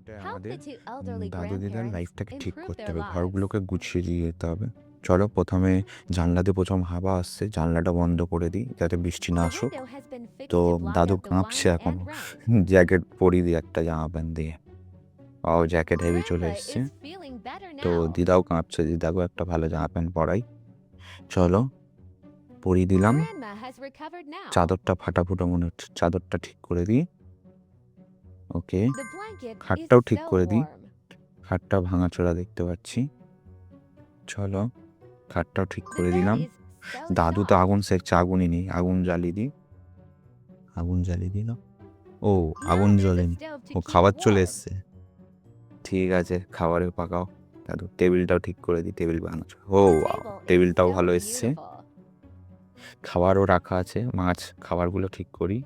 এটাই Help আমাদের the two elderly দাদু দিদার grandparents লাইফটাকে ঠিক improve করতে their হবে, lives. ঘরগুলোকে গুছিয়ে দিয়ে যেতে হবে। চলো প্রথমে জানলাতে প্রথম হাওয়া আসছে, জানলাটা বন্ধ করে দিই যাতে বৃষ্টি না The আসুক। window has been তো fixed to block দাদু out the কাঁপছে wind এখনো, and rain. জ্যাকেট পরিয়ে দিই একটা জামা প্যান্ট দিয়ে। ও জ্যাকেট হেভি চলে Grandpa এসছে। is feeling better তো now. দিদাও কাঁপছে, দিদাকেও একটা ভালো জামা প্যান্ট পরাই। চলো পরিয়ে দিলাম। Grandma has recovered now. চাদরটা ফাটা ফুটো মনে হচ্ছে, চাদরটা ঠিক করে দিই। ওকে, The blanket is খাটটাও ঠিক so করে দিই। warm. খাটটা ভাঙাচোরা দেখতে পাচ্ছি। চলো খাটটাও ঠিক The করে bed দিলাম। is so দাদু তো soft. আগুন সেকছে, আগুনই নেই, আগুন জ্বালিয়ে দিই। আগুন জ্বালিয়ে দিল। ও Now আগুন there's a জ্বলেনি, stove to O keep খাবার চলে warm. এসছে। ঠিক আছে, খাবারেও পাকাও। দাদু টেবিলটাও ঠিক করে দিই, টেবিল বানানো। ও The wow, table is টেবিলটাও so ভালো এসছে। beautiful. খাবারও রাখা আছে, মাছ খাবারগুলো ঠিক করি।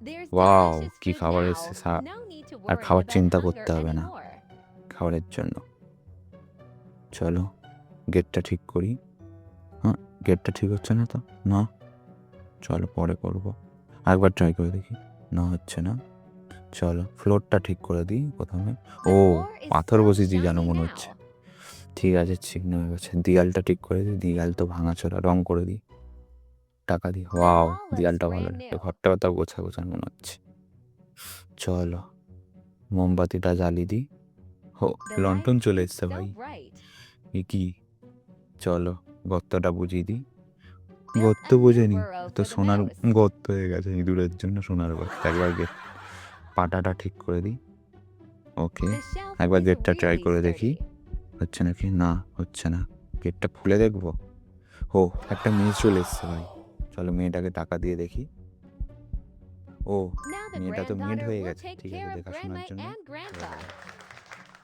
There's ওয়াও delicious কি food খাবার now. এসছে, No need to আর worry খাবার about চিন্তা hunger করতে হবে না anymore. খাবারের জন্য। চলো গেটটা ঠিক করি। হ্যাঁ, গেটটা ঠিক হচ্ছে না তো, না চলো পরে করবো, একবার ট্রাই করে দেখি। না হচ্ছে না, চলো ফ্লোরটা ঠিক করে দিই প্রথমে। The ও floor is পাথর so বসিয়েছি জানো shiny মনে now. হচ্ছে। ঠিক আছে, চিকন হয়ে গেছে। দেয়ালটা ঠিক করে দিই, দেয়াল তো ভাঙাচোরা, রং করে দিই, টাকা দিই। The ওয়াও wall looks দেয়ালটা ভালো brand লাগছে, new. ঘরটা তাও গোছা গোছা মনে হচ্ছে। চলো মোমবাতিটা জ্বালিয়ে দিই। হো The লন্ঠন light চলে is এসছে so ভাই, bright. এ কি। চলো গর্তটা বুঝিয়ে দিই। Build গর্ত a new বোঝেনি, burrow তো for the সোনার mouse. গর্ত হয়ে গেছে ইঁদুরের জন্য, সোনার গর্ত। একবার গেট পাটাটা ঠিক করে দিই। ওকে, The shelf একবার is গেটটা ট্রাই really করে দেখি sturdy. হচ্ছে নাকি। না হচ্ছে না, গেটটা খুলে দেখবো। ও একটা মেয়ে চলে এসছে ভাই, চলো মেয়েটাকে টাকা দিয়ে দেখি। ও Now the মেয়েটা তো মেড granddaughter হয়ে will গেছে, take ঠিক আছে care of দেখাশোনার Grandma জন্য। and Grandpa.